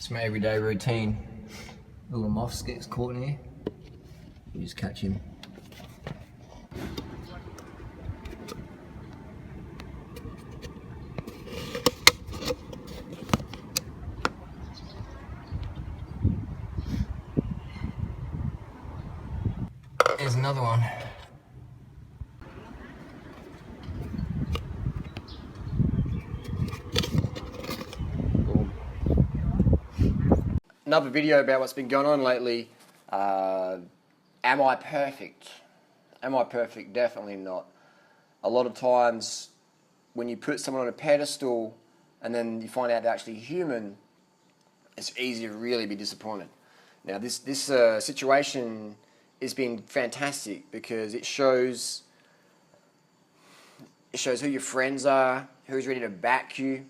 It's my everyday routine. Little moths gets caught in here. You just catch him. There's another one. Another video about what's been going on lately. Am I perfect? Am I perfect? Definitely not. A lot of times when you put someone on a pedestal and then you find out they're actually human, it's easy to really be disappointed. Now this situation has been fantastic because it shows who your friends are, who's ready to back you,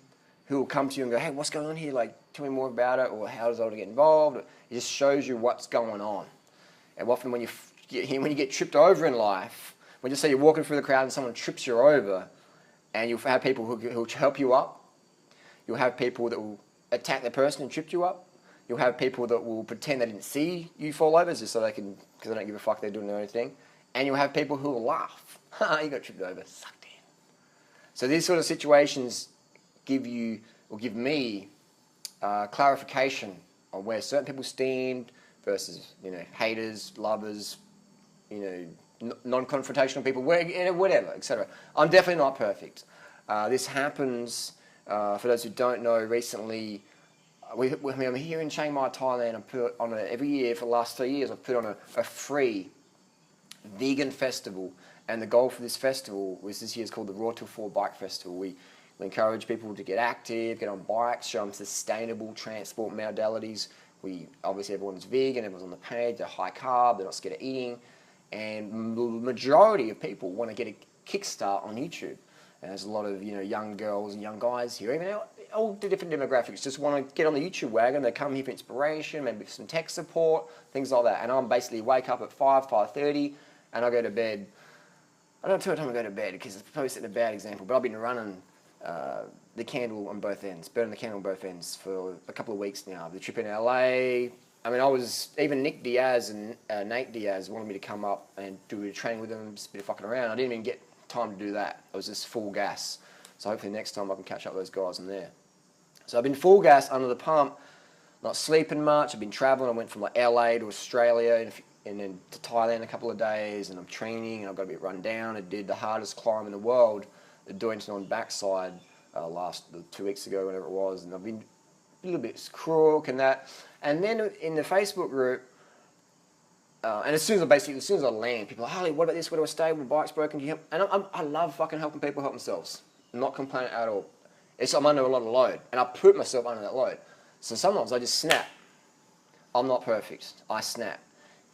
who will come to you and go, hey, what's going on here? Like, tell me more about it, or how does I get involved? It just shows you what's going on. And often when you get tripped over in life, when you say you're walking through the crowd and someone trips you over, and you'll have people who'll help you up. You'll have people that will attack the person and trip you up. You'll have people that will pretend they didn't see you fall over just so they can, because they don't give a fuck, they're doing their own thing. And you'll have people who will laugh. Ha, you got tripped over, sucked in. So these sort of situations give me clarification on where certain people stand versus, haters, lovers, non-confrontational people, whatever, etc. I'm definitely not perfect. This happens, for those who don't know, recently, I'm here in Chiang Mai, Thailand. I put on every year for the last 3 years, I've put on a free vegan festival. And the goal for this festival was this year's called the Raw Till 4 Bike Festival. We encourage people to get active, get on bikes, show them sustainable transport modalities. Obviously everyone's vegan, everyone's on the page, they're high carb, they're not scared of eating. And the majority of people want to get a kickstart on YouTube. And there's a lot of young girls and young guys here, even all the different demographics, just want to get on the YouTube wagon. They come here for inspiration, maybe some tech support, things like that. And I'm basically wake up at 5:30, and I go to bed. I don't know what time I go to bed because it's probably setting a bad example, but I've been running the candle on both ends, burning the candle on both ends for a couple of weeks now. The trip in LA, even Nick Diaz and Nate Diaz wanted me to come up and do a bit of training with them, just a bit of fucking around. I didn't even get time to do that. I was just full gas. So hopefully next time I can catch up with those guys in there. So I've been full gas under the pump, not sleeping much. I've been traveling. I went from LA to Australia and then to Thailand a couple of days, and I'm training and I've got a bit run down. I did the hardest climb in the world, the Durianrider backside, last 2 weeks ago, whenever it was, and I've been a little bit crook and that. And then in the Facebook group, and as soon as I land, people are like, Harley, what about this? Where do I stay? My bike's broken. Can you help? And I love fucking helping people help themselves. I'm not complaining at all. I'm under a lot of load, and I put myself under that load. So sometimes I just snap. I'm not perfect. I snap.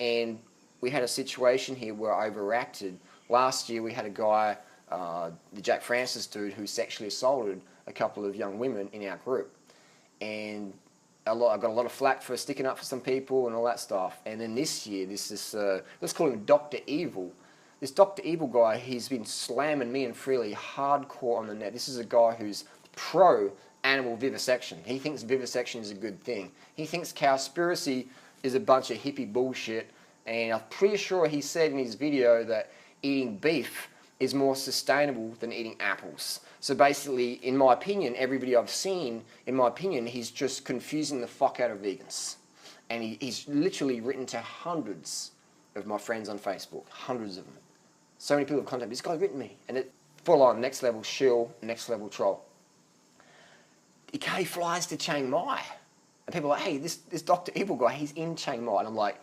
And we had a situation here where I overreacted. Last year we had a guy, the Jack Francis dude, who sexually assaulted a couple of young women in our group. And I got a lot of flack for sticking up for some people and all that stuff. And then this year, let's call him Dr. Evil. This Dr. Evil guy, he's been slamming me and Freely hardcore on the net. This is a guy who's pro-animal vivisection. He thinks vivisection is a good thing. He thinks cowspiracy is a bunch of hippie bullshit. And I'm pretty sure he said in his video that eating beef is more sustainable than eating apples. So basically, in my opinion, every video I've seen, in my opinion, he's just confusing the fuck out of vegans. And he's literally written to hundreds of my friends on Facebook, hundreds of them. So many people have contacted me, this guy's written me. And it full on, next level shill, next level troll. He flies to Chiang Mai. And people are like, hey, this Dr. Evil guy, he's in Chiang Mai. And I'm like,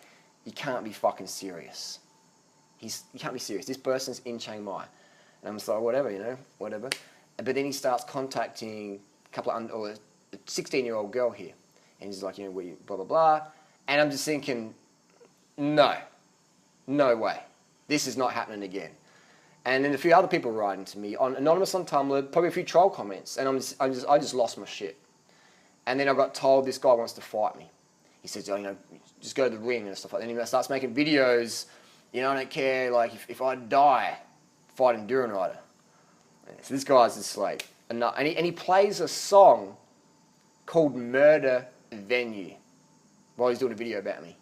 you can't be fucking serious. You can't be serious. This person's in Chiang Mai. And I'm just like, whatever, whatever. But then he starts contacting a 16-year-old girl here. And he's like, we blah, blah, blah. And I'm just thinking, no way. This is not happening again. And then a few other people writing to me, anonymous on Tumblr, probably a few troll comments. And I just lost my shit. And then I got told this guy wants to fight me. He says, just go to the ring and stuff like that. And he starts making videos, I don't care, like, if I die fighting Durianrider. So this guy's just like, and he plays a song called Murder venue while he's doing a video about me.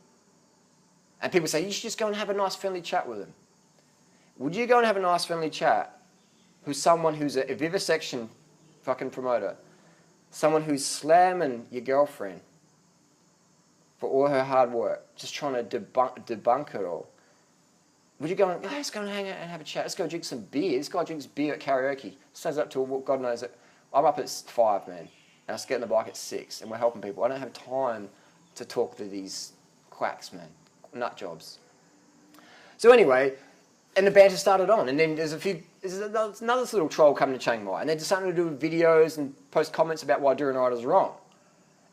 And people say, you should just go and have a nice friendly chat with him. Would you go and have a nice friendly chat with someone who's a vivisection fucking promoter? Someone who's slamming your girlfriend for all her hard work, just trying to debunk it all. Would you go and, let's go and hang out and have a chat. Let's go drink some beer. This guy drinks beer at karaoke. Stays up till God knows it. I'm up at 5, man. And I get on the bike at 6, and we're helping people. I don't have time to talk to these quacks, man. Nut jobs. So anyway, and the banter started on, and then there's another little troll coming to Chiang Mai, and they're just starting to do videos and post comments about why Durianrider's wrong.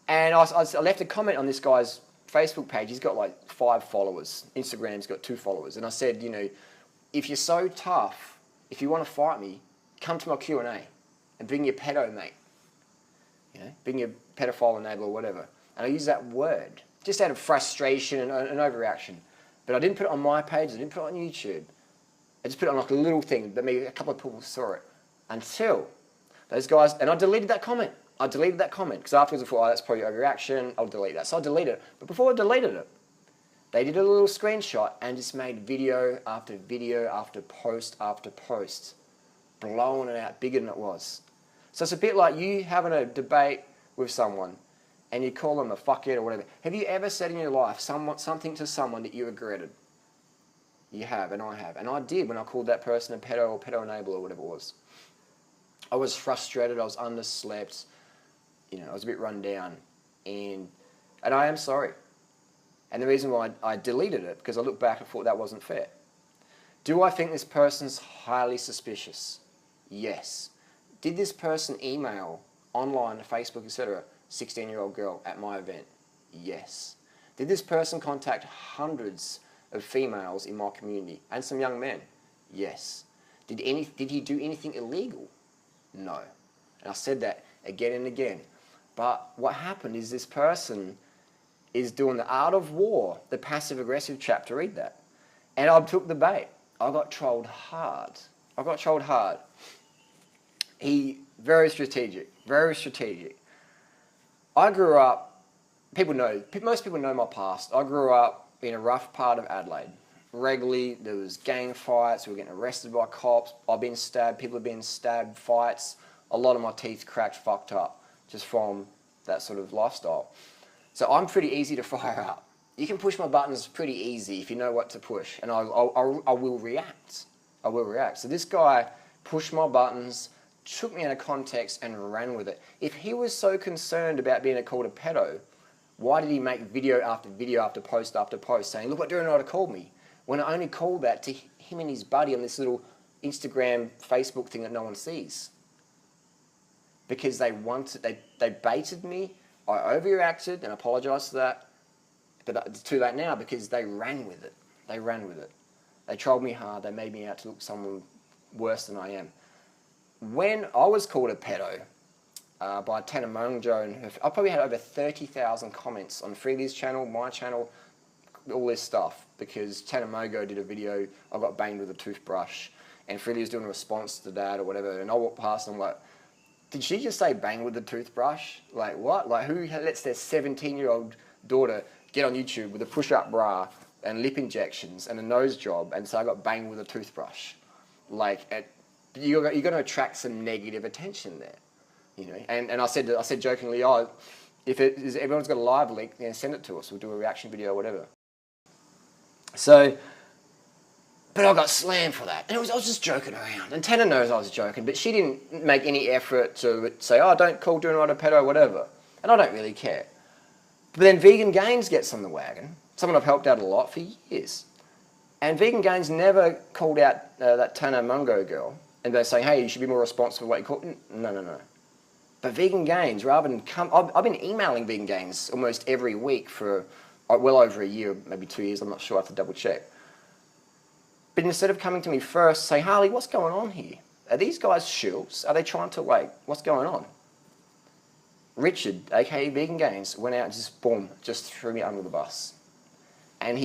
And I left a comment on this guy's Facebook page. He's got like 5 followers. Instagram's got 2 followers. And I said, you know, if you're so tough, if you want to fight me, come to my Q&A and bring your pedo mate. You know, bring your pedophile enabler or whatever. And I use that word just out of frustration and overreaction. But I didn't put it on my page. I didn't put it on YouTube. I just put it on like a little thing that maybe a couple of people saw it. Until those guys, and I deleted that comment. I deleted that comment because afterwards I thought, oh, that's probably overreaction. I'll delete that. So I deleted it. But before I deleted it, they did a little screenshot and just made video after video after post, blowing it out bigger than it was. So it's a bit like you having a debate with someone and you call them a fuckhead or whatever. Have you ever said in your life something to someone that you regretted? You have, and I have. And I did when I called that person a pedo or pedo enabler or whatever it was. I was frustrated. I was underslept. You know, I was a bit run down, and I am sorry. And the reason why I deleted it, because I looked back and thought that wasn't fair. Do I think this person's highly suspicious? Yes. Did this person email online, Facebook, etc., 16-year-old girl at my event? Yes. Did this person contact hundreds of females in my community and some young men? Yes. Did he do anything illegal? No. And I said that again and again. But what happened is this person is doing the art of war, the passive-aggressive chapter, read that. And I took the bait. I got trolled hard. He, very strategic, very strategic. I grew up, most people know my past. I grew up in a rough part of Adelaide. Regularly, there was gang fights, we were getting arrested by cops, I've been stabbed, people have been stabbed, fights. A lot of my teeth cracked, fucked up, just from that sort of lifestyle. So I'm pretty easy to fire up. You can push my buttons pretty easy if you know what to push, and I will react. I will react. So this guy pushed my buttons, took me out of context, and ran with it. If he was so concerned about being called a pedo, why did he make video after video after post saying, look what Durianrider called me, when I only called that to him and his buddy on this little Instagram, Facebook thing that no one sees? Because they baited me, I overreacted, and I apologise for that, but it's too late now because they ran with it. They trolled me hard, they made me out to look someone worse than I am. When I was called a pedo by Tana Mungjo, and I probably had over 30,000 comments on Freely's channel, my channel, all this stuff, because Tana Mungjo did a video, I got banged with a toothbrush, and Freely was doing a response to that or whatever, and I walked past and I'm like, did she just say bang with the toothbrush? Like what? Like who lets their 17-year-old daughter get on YouTube with a push-up bra and lip injections and a nose job and say I got banged with a toothbrush? Like you're going to attract some negative attention there, you know. And I said jokingly, oh, if everyone's got a live link, then send it to us. We'll do a reaction video or whatever. So. But I got slammed for that. And I was just joking around. And Tana knows I was joking, but she didn't make any effort to say, oh, don't call Durianrider pedo or whatever. And I don't really care. But then Vegan Gains gets on the wagon, someone I've helped out a lot for years. And Vegan Gains never called out that Tana Mungjo girl, and they're saying, hey, you should be more responsible for what you call it. No. But Vegan Gains, rather than come... I've been emailing Vegan Gains almost every week for well over a year, maybe 2 years, I'm not sure, I have to double check. But instead of coming to me first, say, Harley, what's going on here? Are these guys shills? Are they trying to, what's going on? Richard, aka Vegan Gains, went out and just, boom, just threw me under the bus. And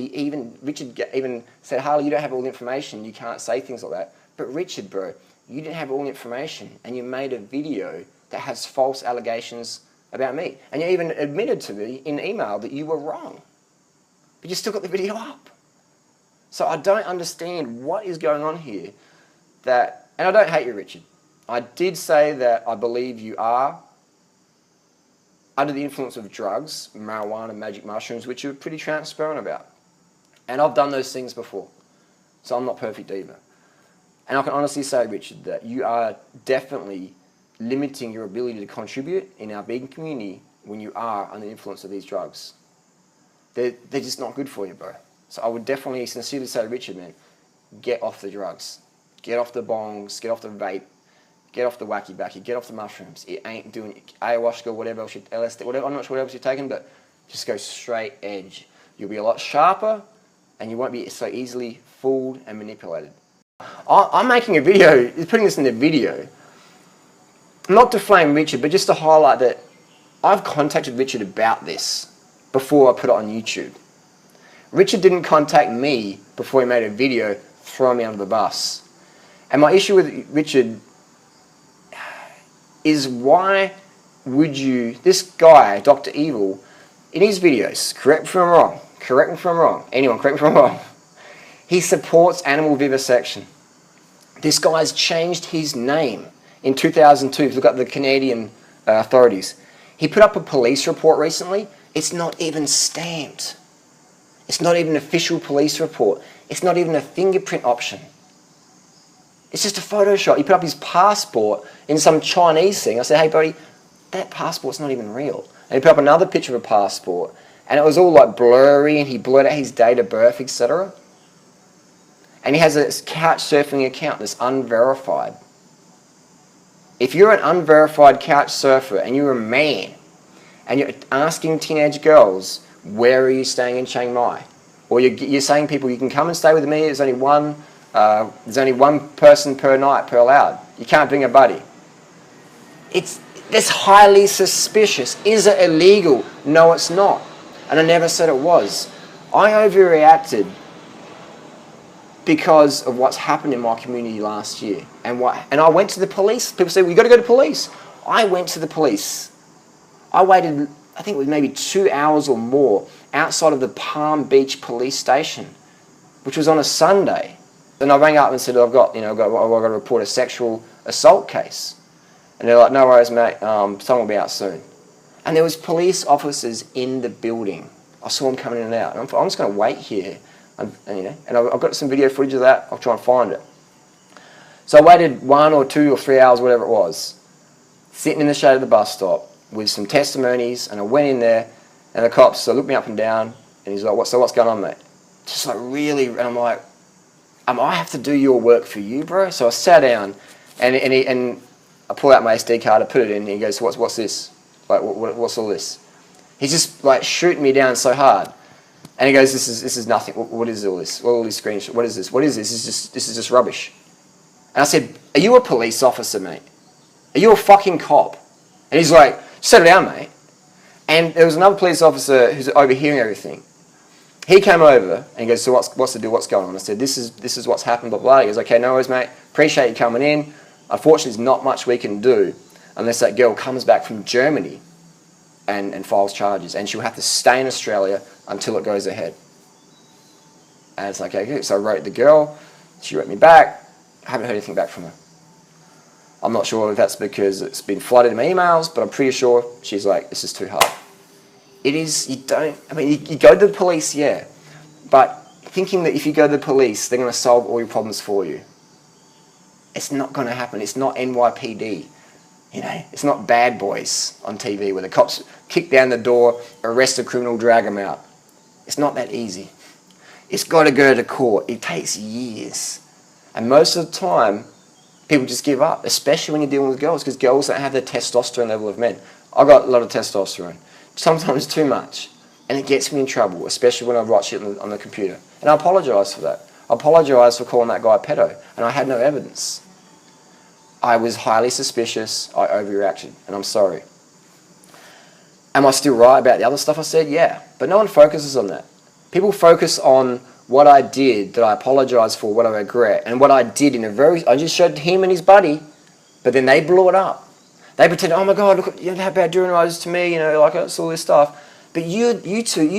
Richard even said, Harley, you don't have all the information, you can't say things like that. But Richard, bro, you didn't have all the information, and you made a video that has false allegations about me. And you even admitted to me in email that you were wrong. But you still got the video up. So I don't understand what is going on here. And I don't hate you, Richard. I did say that I believe you are under the influence of drugs, marijuana, magic mushrooms, which you're pretty transparent about. And I've done those things before. So I'm not perfect either. And I can honestly say, Richard, that you are definitely limiting your ability to contribute in our vegan community when you are under the influence of these drugs. They're just not good for you, bro. So I would definitely sincerely say, Richard, man, get off the drugs. Get off the bongs, get off the vape, get off the wacky backy, get off the mushrooms. It ain't doing ayahuasca, whatever else, LSD, whatever, I'm not sure what else you're taking, but just go straight edge. You'll be a lot sharper and you won't be so easily fooled and manipulated. I'm making a video, putting this in the video, not to flame Richard, but just to highlight that I've contacted Richard about this before I put it on YouTube. Richard didn't contact me before he made a video throwing me under the bus. And my issue with Richard is, why would you, this guy, Dr. Evil, in his videos, correct me if I'm wrong, anyone correct me if I'm wrong, he supports animal vivisection. This guy's changed his name in 2002. If you look up the Canadian authorities. He put up a police report recently. It's not even stamped. It's not even an official police report. It's not even a fingerprint option. It's just a Photoshop. He put up his passport in some Chinese thing. I said, hey, buddy, that passport's not even real. And he put up another picture of a passport, and it was all like blurry, and he blurred out his date of birth, etc. And he has a couch surfing account that's unverified. If you're an unverified couch surfer and you're a man and you're asking teenage girls, where are you staying in Chiang Mai? Or you're saying people, you can come and stay with me, there's only one person per night per allowed. You can't bring a buddy. That's highly suspicious. Is it illegal? No, it's not. And I never said it was. I overreacted because of what's happened in my community last year. And I went to the police. People say, well, you've got to go to police. I went to the police. I waited, I think it was maybe 2 hours or more outside of the Palm Beach police station, which was on a Sunday. And I rang up and said, I've got to report a sexual assault case. And they're like, no worries, mate, someone will be out soon. And there was police officers in the building. I saw them coming in and out. And I'm just going to wait here. And I've got some video footage of that. I'll try and find it. So I waited 1 or 2 or 3 hours, whatever it was, sitting in the shade of the bus stop with some testimonies, and I went in there, and the cops looked me up and down, and he's like, what's going on, mate? Just like really, and I'm like, I have to do your work for you, bro? So I sat down, and I pulled out my SD card, I put it in, and he goes, what's this? Like, what's all this? He's just like shooting me down so hard. And he goes, this is nothing. What is all this? All these screenshots. What is this? What is this? This is just rubbish. And I said, are you a police officer, mate? Are you a fucking cop? And he's like, settle down, mate. And there was another police officer who's overhearing everything. He came over and he goes, so what's the deal? What's going on? I said, this is what's happened, blah, blah. He goes, okay, no worries, mate. Appreciate you coming in. Unfortunately, there's not much we can do unless that girl comes back from Germany and files charges. And she'll have to stay in Australia until it goes ahead. And it's like, okay, so I wrote the girl. She wrote me back. I haven't heard anything back from her. I'm not sure if that's because it's been flooded in my emails, but I'm pretty sure she's like, this is too hard. It is, you go to the police, yeah, but thinking that if you go to the police, they're going to solve all your problems for you. It's not going to happen. It's not NYPD. It's not Bad Boys on TV where the cops kick down the door, arrest a criminal, drag them out. It's not that easy. It's got to go to court. It takes years. And most of the time, people just give up, especially when you're dealing with girls, because girls don't have the testosterone level of men. I've got a lot of testosterone, sometimes too much, and it gets me in trouble, especially when I write shit on the computer. And I apologise for that. I apologise for calling that guy a pedo, and I had no evidence. I was highly suspicious, I overreacted, and I'm sorry. Am I still right about the other stuff I said? Yeah, but no one focuses on that. People focus on what I did that I apologise for, what I regret, and what I did I just showed him and his buddy, but then they blew it up. They pretend, oh my God, look at how bad Durianrider is to me, like it's all this stuff. But you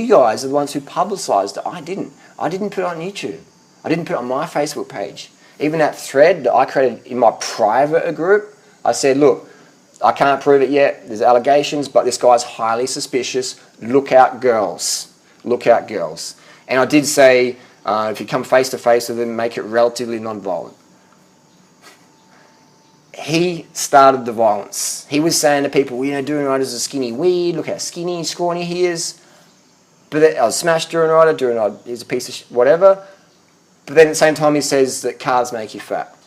guys are the ones who publicised it. I didn't. I didn't put it on YouTube. I didn't put it on my Facebook page. Even that thread that I created in my private group, I said, look, I can't prove it yet. There's allegations, but this guy's highly suspicious. Look out, girls. Look out, girls. And I did say, if you come face to face with him, make it relatively non-violent. He started the violence. He was saying to people, Durianrider's a skinny weed. Look how skinny and scrawny he is. But then, I smashed Durianrider. Durianrider is a piece of whatever. But then at the same time, he says that carbs make you fat.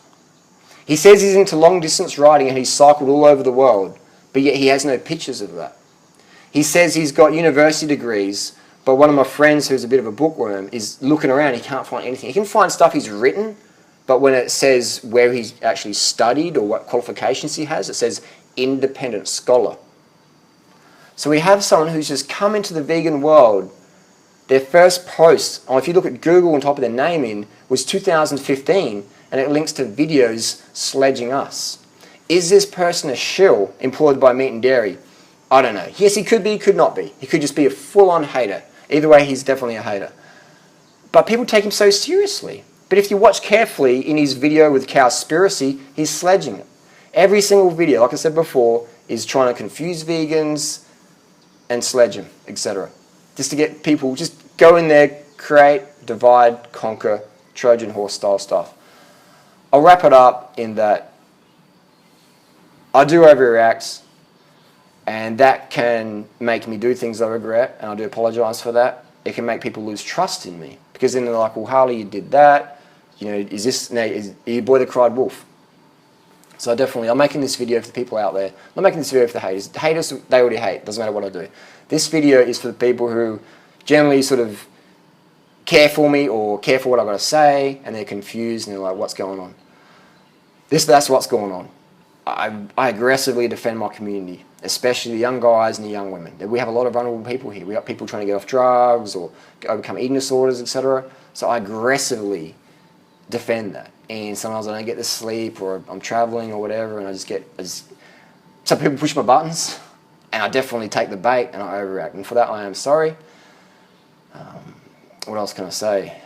He says he's into long-distance riding and he's cycled all over the world, but yet he has no pictures of that. He says he's got university degrees, but one of my friends who's a bit of a bookworm is looking around, he can't find anything. He can find stuff he's written, but when it says where he's actually studied or what qualifications he has, it says independent scholar. So we have someone who's just come into the vegan world. Their first post, if you look at Google on top of their name was 2015, and it links to videos sledging us. Is this person a shill employed by Meat and Dairy? I don't know. Yes, he could be, he could not be. He could just be a full-on hater. Either way, he's definitely a hater. But people take him so seriously. But if you watch carefully in his video with Cowspiracy, he's sledging it. Every single video, like I said before, is trying to confuse vegans and sledge them, etc. Just to get people, just go in there, create, divide, conquer, Trojan horse style stuff. I'll wrap it up in that I do overreact, and that can make me do things I regret, and I do apologise for that. It can make people lose trust in me, because then they're like, well, Harley, you did that. Is you boy that cried wolf? So I'm making this video for the people out there. I'm making this video for the haters. The haters, they already hate. Doesn't matter what I do. This video is for the people who generally sort of care for me or care for what I've got to say, and they're confused and they're like, what's going on? That's what's going on. I aggressively defend my community, especially the young guys and the young women. We have a lot of vulnerable people here. We got people trying to get off drugs or overcome eating disorders, etc. So I aggressively defend that. And sometimes I don't get to sleep, or I'm traveling or whatever, and some people push my buttons, and I definitely take the bait and I overreact. And for that, I am sorry. What else can I say?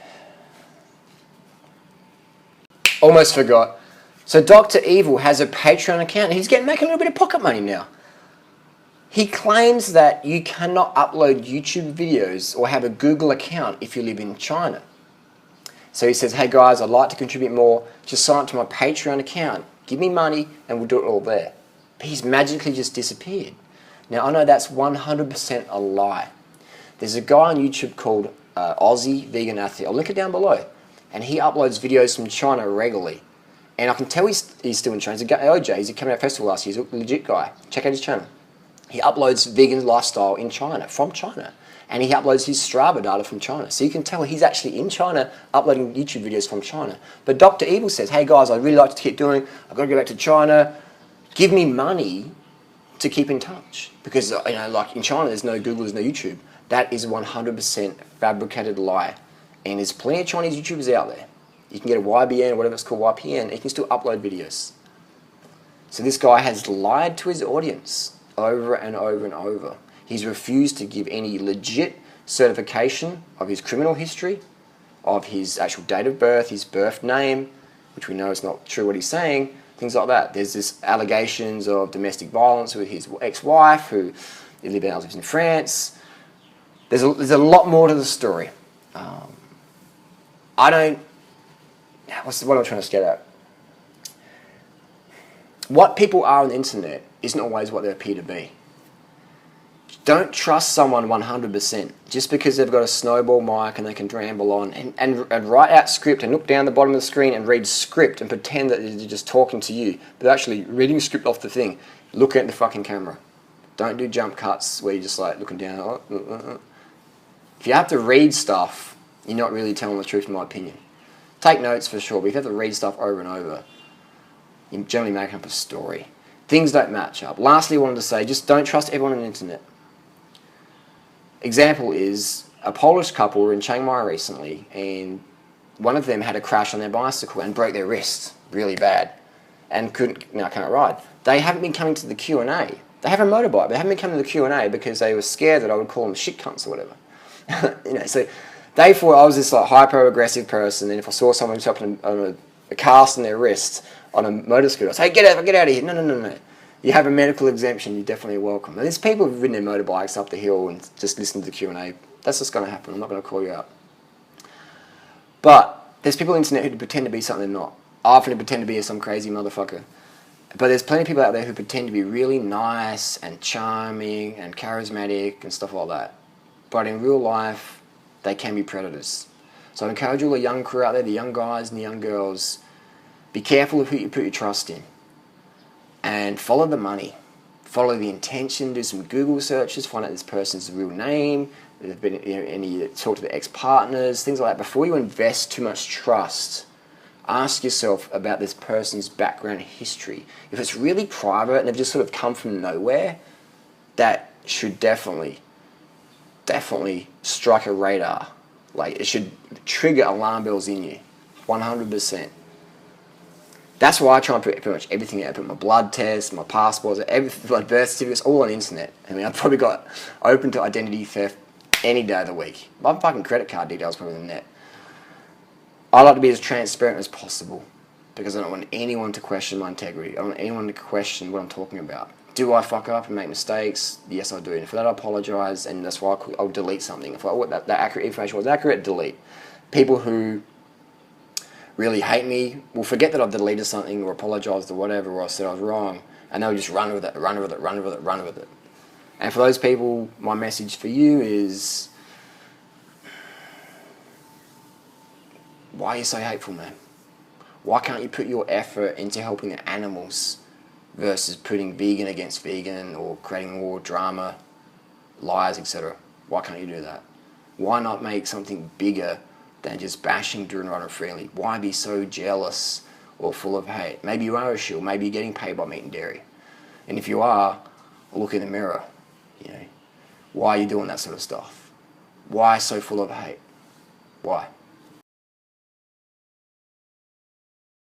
Almost forgot. So Dr. Evil has a Patreon account, and he's making a little bit of pocket money now. He claims that you cannot upload YouTube videos or have a Google account if you live in China. So he says, hey guys, I'd like to contribute more. Just sign up to my Patreon account. Give me money and we'll do it all there. But he's magically just disappeared. Now, I know that's 100% a lie. There's a guy on YouTube called Aussie Vegan Athlete. I'll link it down below. And he uploads videos from China regularly. And I can tell he's still in China. He's OJ. He's coming out festival last year. He's a legit guy. Check out his channel. He uploads vegan lifestyle in China, from China. And he uploads his Strava data from China. So you can tell he's actually in China uploading YouTube videos from China. But Dr. Evil says, hey guys, I'd really like to keep doing, I've got to go back to China. Give me money to keep in touch. Because, like in China, there's no Google, there's no YouTube. That is 100% fabricated lie. And there's plenty of Chinese YouTubers out there. You can get a YBN, or whatever it's called, YPN, and you can still upload videos. So this guy has lied to his audience over and over and over. He's refused to give any legit certification of his criminal history, of his actual date of birth, his birth name, which we know is not true what he's saying, things like that. There's this allegations of domestic violence with his ex-wife, who lives in France. There's a lot more to the story. What am I trying to get at? What people are on the internet isn't always what they appear to be. Don't trust someone 100% just because they've got a snowball mic and they can ramble on and write out script and look down the bottom of the screen and read script and pretend that they're just talking to you, but actually reading script off the thing. Look at the fucking camera. Don't do jump cuts where you're just like looking down. If you have to read stuff, you're not really telling the truth in my opinion. Take notes for sure, but if you have to read stuff over and over, you're generally making up a story. Things don't match up. Lastly, I wanted to say, just don't trust everyone on the internet. Example is, a Polish couple were in Chiang Mai recently, and one of them had a crash on their bicycle and broke their wrist really bad. and can't ride. They haven't been coming to the Q&A. They have a motorbike, but they haven't been coming to the Q&A because they were scared that I would call them shit cunts or whatever. So they thought I was this like hyper-aggressive person, and if I saw someone who's up on a cast on their wrist on a motor scooter, I'd say, get out of here. No. You have a medical exemption, you're definitely welcome. And there's people who've ridden their motorbikes up the hill and just listened to the Q&A. That's just going to happen. I'm not going to call you out. But there's people on the internet who pretend to be something they're not. I often pretend to be some crazy motherfucker. But there's plenty of people out there who pretend to be really nice and charming and charismatic and stuff like that. But in real life, they can be predators. So I encourage all the young crew out there, the young guys and the young girls, be careful of who you put your trust in. And follow the money. Follow the intention, do some Google searches, find out this person's real name, there's been any talk to the ex-partners, things like that. Before you invest too much trust, ask yourself about this person's background history. If it's really private and they've just sort of come from nowhere, that should definitely strike a radar. Like, it should trigger alarm bells in you, 100%. That's why I try and put pretty much everything out. I put my blood tests, my passports, everything, my birth certificates, all on the internet. I mean, I've probably got open to identity theft any day of the week. My fucking credit card details probably on the net. I like to be as transparent as possible because I don't want anyone to question my integrity. I don't want anyone to question what I'm talking about. Do I fuck up and make mistakes? Yes, I do. And for that, I apologise, and that's why I'll delete something. If that accurate information was accurate, delete. People who really hate me will forget that I've deleted something or apologised or whatever, or I said I was wrong, and they'll just run with it. And for those people, my message for you is, why are you so hateful, man? Why can't you put your effort into helping the animals versus putting vegan against vegan or creating more drama, lies, etc.? Why can't you do that? Why not make something bigger than just bashing Durianrider freely? Why be so jealous or full of hate? Maybe you are a shill. Maybe you're getting paid by meat and dairy. And if you are, look in the mirror. Why are you doing that sort of stuff? Why so full of hate? Why?